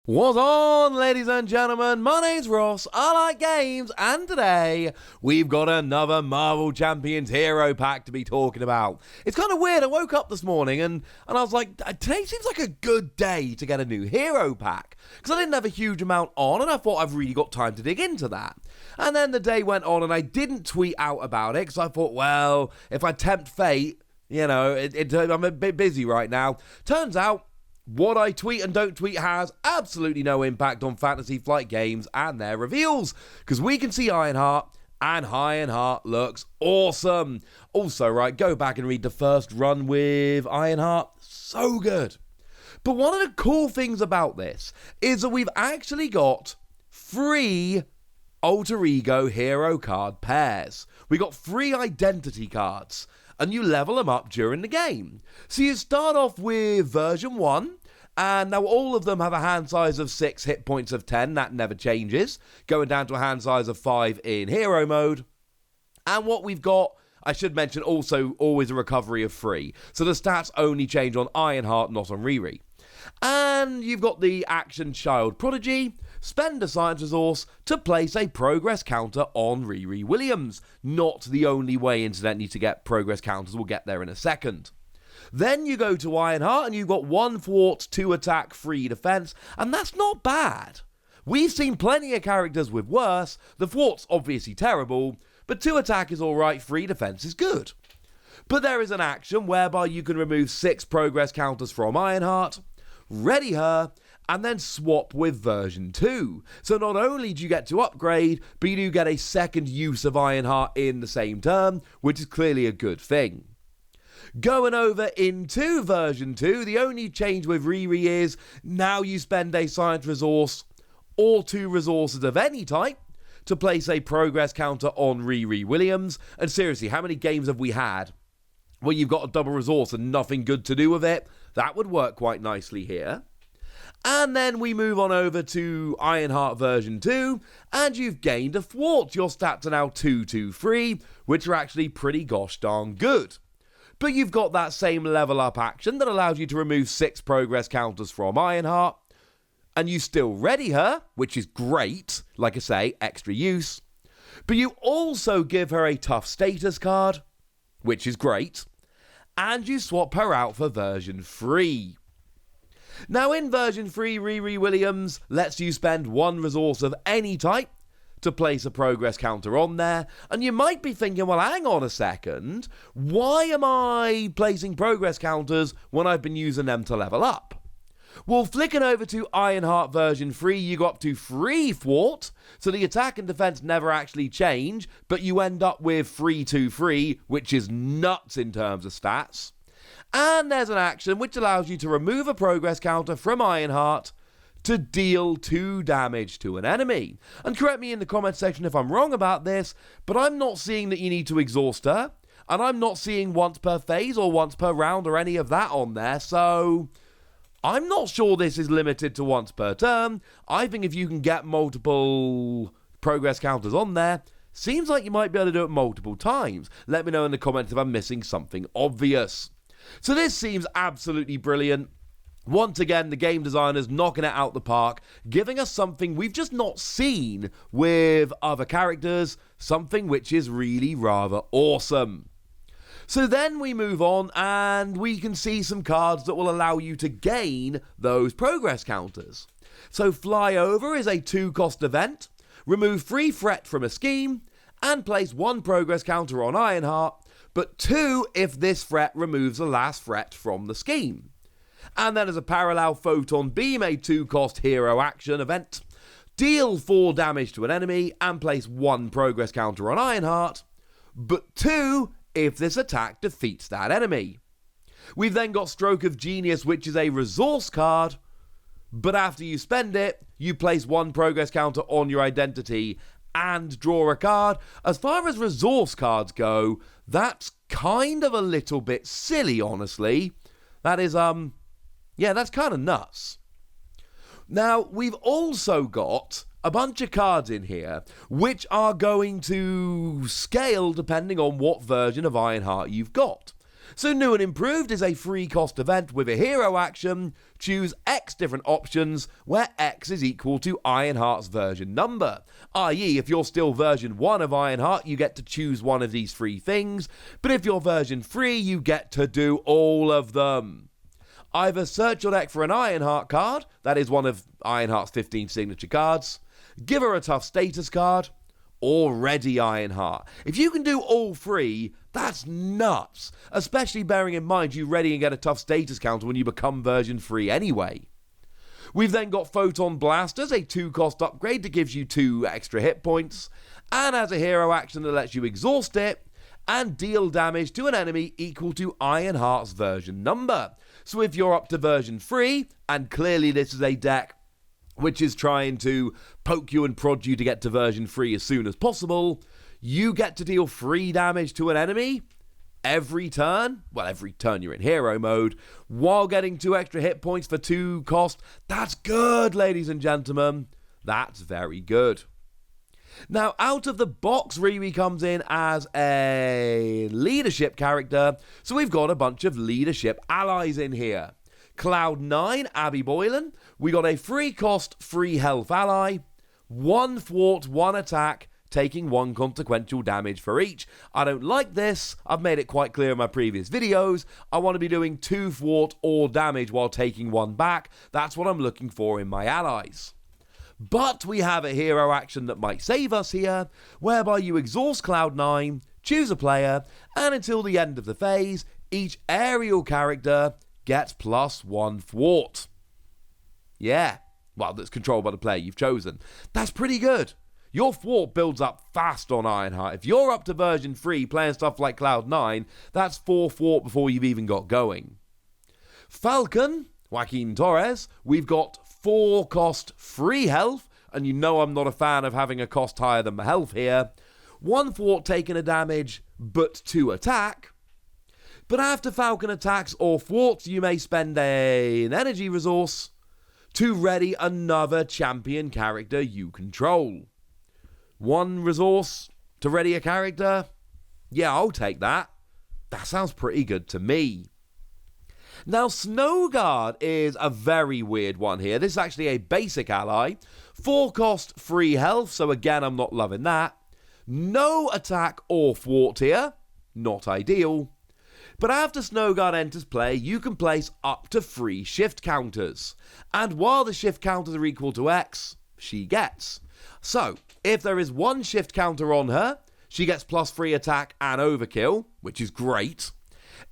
What's on, ladies and gentlemen? My name's Ross, I like games, and today we've got another Marvel Champions hero pack to be talking about. It's kind of weird, I woke up this morning and I was like, today seems like a good day to get a new hero pack, because I didn't have a huge amount on and I thought I've really got time to dig into that. And then the day went on and I didn't tweet out about it, because I thought, well, if I tempt fate, you know, I'm a bit busy right now. Turns out, what I tweet and don't tweet has absolutely no impact on Fantasy Flight Games and their reveals, because we can see Ironheart, and Ironheart looks awesome. Also, right, go back and read the first run with Ironheart. So good. But one of the cool things about this is that we've actually got free alter ego hero card pairs. We got free identity cards, and you level them up during the game. So you start off with version 1, and now all of them have a hand size of 6, hit points of 10, that never changes, going down to a hand size of 5 in hero mode. And what we've got, I should mention, also always a recovery of 3. So the stats only change on Ironheart, not on Riri. And you've got the Action Child Prodigy. Spend a science resource to place a progress counter on Riri Williams. Not the only way, incidentally, to get progress counters. We'll get there in a second. Then you go to Ironheart and you've got 1 thwart, 2 attack, 3 defense, and that's not bad. We've seen plenty of characters with worse. The thwart's obviously terrible, but 2 attack is alright, 3 defense is good. But there is an action whereby you can remove 6 progress counters from Ironheart, ready her, and then swap with version 2. So not only do you get to upgrade, but you do get a second use of Ironheart in the same turn, which is clearly a good thing. Going over into version 2, the only change with Riri is now you spend a science resource or 2 resources of any type to place a progress counter on Riri Williams. And seriously, how many games have we had where you've got a double resource and nothing good to do with it? That would work quite nicely here. And then we move on over to Ironheart version 2, and you've gained a thwart. Your stats are now 2, 2, 3, which are actually pretty gosh darn good. But you've got that same level up action that allows you to remove 6 progress counters from Ironheart, and you still ready her, which is great, like I say, extra use. But you also give her a tough status card, which is great, and you swap her out for version 3. Now in version 3, Riri Williams lets you spend 1 resource of any type to place a progress counter on there, and you might be thinking, well, hang on a second, why am I placing progress counters when I've been using them to level up? Well, flicking over to Ironheart version 3, you go up to 3 thwart, so the attack and defense never actually change, but you end up with 3, 2, 3, which is nuts in terms of stats. And there's an action which allows you to remove a progress counter from Ironheart to deal 2 damage to an enemy. And correct me in the comment section if I'm wrong about this, but I'm not seeing that you need to exhaust her, and I'm not seeing once per phase or once per round or any of that on there, so I'm not sure this is limited to once per turn. I think if you can get multiple progress counters on there, seems like you might be able to do it multiple times. Let me know in the comments if I'm missing something obvious. So this seems absolutely brilliant. Once again, the game designers knocking it out the park, giving us something we've just not seen with other characters, something which is really rather awesome. So then we move on and we can see some cards that will allow you to gain those progress counters. So Fly Over is a 2-cost event, remove 3 threat from a scheme, and place 1 progress counter on Ironheart, but 2 if this threat removes the last threat from the scheme. And then as a parallel, Photon Beam, a 2-cost hero action event. Deal 4 damage to an enemy and place 1 progress counter on Ironheart, but 2 if this attack defeats that enemy. We've then got Stroke of Genius, which is a resource card, but after you spend it, you place 1 progress counter on your identity and draw a card. As far as resource cards go, that's kind of a little bit silly, honestly. That is, yeah, that's kind of nuts. Now, we've also got a bunch of cards in here which are going to scale depending on what version of Ironheart you've got. So New and Improved is a free cost event with a hero action. Choose X different options where X is equal to Ironheart's version number. I.e., if you're still version 1 of Ironheart, you get to choose one of these 3 things, but if you're version 3, you get to do all of them. Either search your deck for an Ironheart card, that is one of Ironheart's 15 signature cards, give her a tough status card, or ready Ironheart. If you can do all 3, that's nuts, especially bearing in mind you ready and get a tough status counter when you become version 3 anyway. We've then got Photon Blasters, a 2-cost upgrade that gives you 2 extra hit points, and has a hero action that lets you exhaust it, and deal damage to an enemy equal to Ironheart's version number. So if you're up to version 3, and clearly this is a deck which is trying to poke you and prod you to get to version 3 as soon as possible, you get to deal 3 damage to an enemy every turn. Well, every turn you're in hero mode, while getting 2 extra hit points for 2 cost. That's good, ladies and gentlemen. That's very good. Now, out of the box, Riri comes in as a leadership character, so we've got a bunch of leadership allies in here. Cloud9, Abby Boylan. We got a free cost, free health ally. 1 thwart, 1 attack, taking 1 consequential damage for each. I don't like this. I've made it quite clear in my previous videos. I want to be doing 2 thwart or damage while taking 1 back. That's what I'm looking for in my allies. But we have a hero action that might save us here, whereby you exhaust Cloud9, choose a player, and until the end of the phase, each aerial character gets +1 thwart. Yeah, well, that's controlled by the player you've chosen. That's pretty good. Your thwart builds up fast on Ironheart. If you're up to version 3 playing stuff like Cloud9, that's 4 thwart before you've even got going. Falcon, Joaquin Torres, we've got 4 cost free health, and you know I'm not a fan of having a cost higher than my health here. 1 thwart taking a damage, but 2 attack. But after Falcon attacks or thwarts, you may spend an energy resource to ready another champion character you control. 1 resource to ready a character? Yeah, I'll take that. That sounds pretty good to me. Now, Snowguard is a very weird one here. This is actually a basic ally. 4 cost, free health, so again, I'm not loving that. No attack or thwart here. Not ideal. But after Snowguard enters play, you can place up to 3 shift counters. And while the shift counters are equal to X, she gets. So, if there is 1 shift counter on her, she gets +3 attack and overkill, which is great.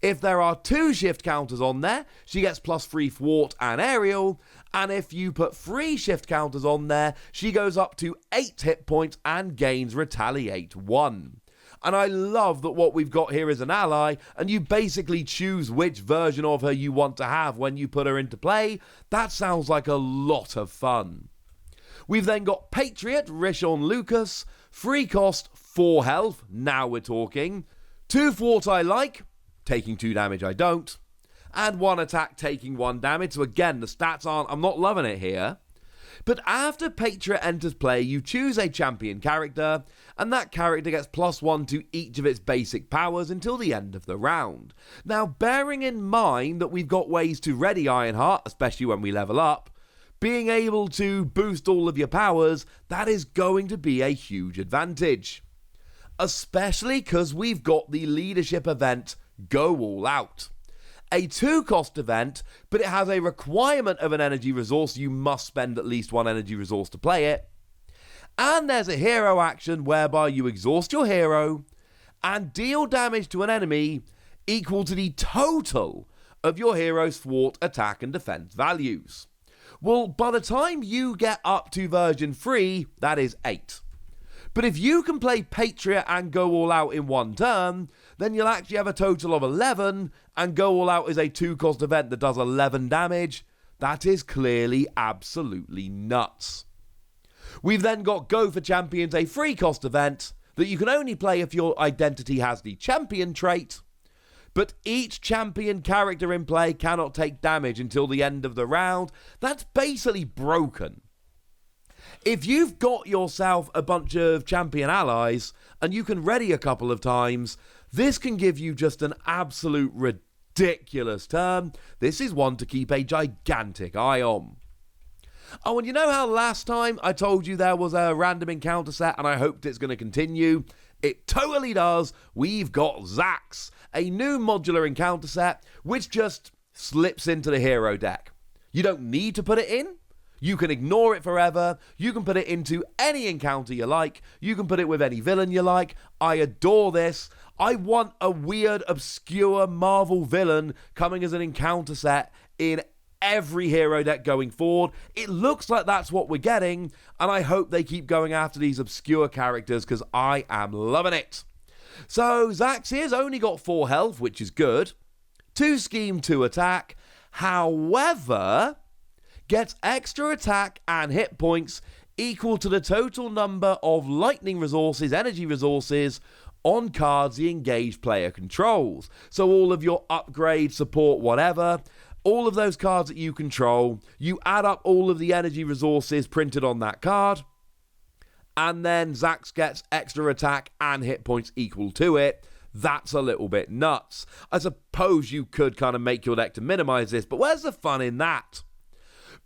If there are 2 shift counters on there, she gets +3 thwart and aerial. And if you put 3 shift counters on there, she goes up to 8 hit points and gains retaliate 1. And I love that what we've got here is an ally, and you basically choose which version of her you want to have when you put her into play. That sounds like a lot of fun. We've then got Patriot, Rishon Lucas, 3 cost, 4 health, now we're talking. 2 thwart I like, taking 2 damage I don't. And 1 attack, taking 1 damage, so again, the stats aren't, I'm not loving it here. But after Patriot enters play, you choose a champion character, and that character gets +1 to each of its basic powers until the end of the round. Now, bearing in mind that we've got ways to ready Ironheart, especially when we level up, being able to boost all of your powers, that is going to be a huge advantage. Especially because we've got the leadership event Go All Out. A 2-cost event, but it has a requirement of an energy resource. You must spend at least 1 energy resource to play it. And there's a hero action whereby you exhaust your hero and deal damage to an enemy equal to the total of your hero's thwart, attack, and defense values. Well, by the time you get up to version 3, that is 8. But if you can play Patriot and Go All Out in 1 turn, then you'll actually have a total of 11, and Go All Out is a 2-cost event that does 11 damage. That is clearly absolutely nuts. We've then got Go for Champions, a 3-cost event that you can only play if your identity has the champion trait, but each champion character in play cannot take damage until the end of the round. That's basically broken. If you've got yourself a bunch of champion allies and you can ready a couple of times, This can give you just an absolute ridiculous turn. This is one to keep a gigantic eye on. Oh, and you know how last time I told you there was a random encounter set and I hoped it's going to continue? It totally does. We've got Zzzax, a new modular encounter set which just slips into the hero deck. You don't need to put it in. You can ignore it forever. You can put it into any encounter you like. You can put it with any villain you like. I adore this. I want a weird, obscure Marvel villain coming as an encounter set in every hero deck going forward. It looks like that's what we're getting, and I hope they keep going after these obscure characters because I am loving it. So Zzzax here's only got 4 health, which is good. 2 scheme, 2 attack. However, gets extra attack and hit points equal to the total number of lightning resources, energy resources, on cards the engaged player controls. So all of your upgrade, support, whatever, all of those cards that you control, you add up all of the energy resources printed on that card, and then Zzzax gets extra attack and hit points equal to it. That's a little bit nuts. I suppose you could kind of make your deck to minimize this, but where's the fun in that?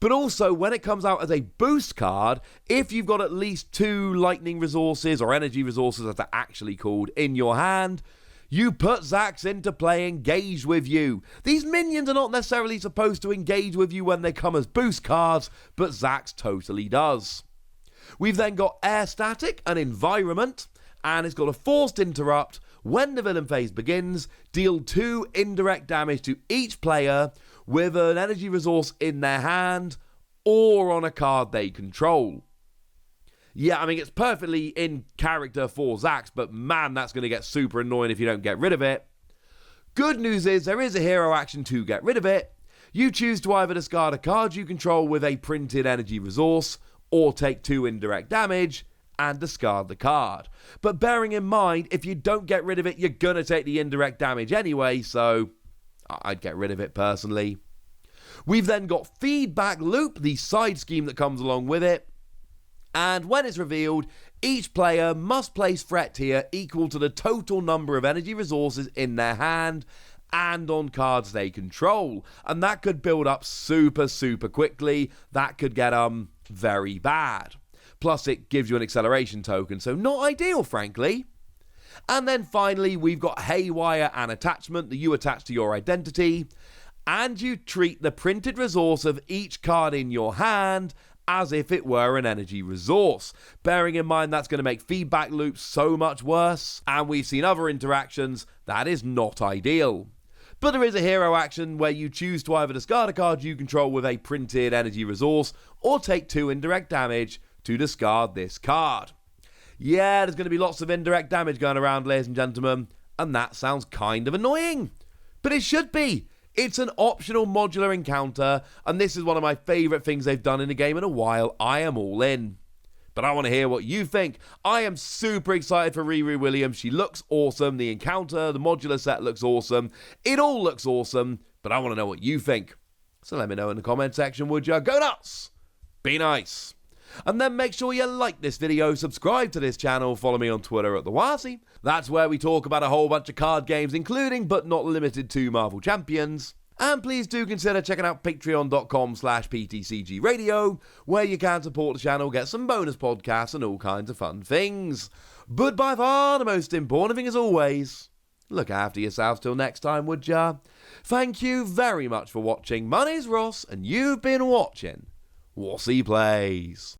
But also, when it comes out as a boost card, if you've got at least 2 lightning resources, or energy resources as they're actually called, in your hand, you put Zzzax into play engaged with you. These minions are not necessarily supposed to engage with you when they come as boost cards, but Zzzax totally does. We've then got Air Static, an environment, and it's got a forced interrupt. When the villain phase begins, deal 2 indirect damage to each player with an energy resource in their hand or on a card they control. Yeah, I mean, it's perfectly in character for Zzzax, but man, that's going to get super annoying if you don't get rid of it. Good news is there is a hero action to get rid of it. You choose to either discard a card you control with a printed energy resource or take 2 indirect damage and discard the card. But bearing in mind, if you don't get rid of it, you're going to take the indirect damage anyway, so I'd get rid of it personally. We've then got Feedback Loop, the side scheme that comes along with it. And when it's revealed, each player must place threat tier equal to the total number of energy resources in their hand and on cards they control. And that could build up super quickly. That could get very bad. Plus it gives you an acceleration token, so not ideal, frankly. And then finally, we've got Haywire and Attachment that you attach to your identity, and you treat the printed resource of each card in your hand as if it were an energy resource. Bearing in mind that's going to make feedback loops so much worse, and we've seen other interactions, that is not ideal. But there is a hero action where you choose to either discard a card you control with a printed energy resource, or take 2 indirect damage to discard this card. Yeah, there's going to be lots of indirect damage going around, ladies and gentlemen, and that sounds kind of annoying. But it should be. It's an optional modular encounter, and this is one of my favourite things they've done in a game in a while. I am all in. But I want to hear what you think. I am super excited for Riri Williams. She looks awesome. The encounter, the modular set looks awesome. It all looks awesome, but I want to know what you think. So let me know in the comment section, would you? Go nuts! Be nice! And then make sure you like this video, subscribe to this channel, follow me on Twitter at the Weiss. That's where we talk about a whole bunch of card games, including but not limited to Marvel Champions. And please do consider checking out patreon.com/PTCGradio, where you can support the channel, get some bonus podcasts and all kinds of fun things. But by far the most important thing as always, look after yourselves till next time, would ya? Thank you very much for watching. My name's Ross, and you've been watching Wossy Plays.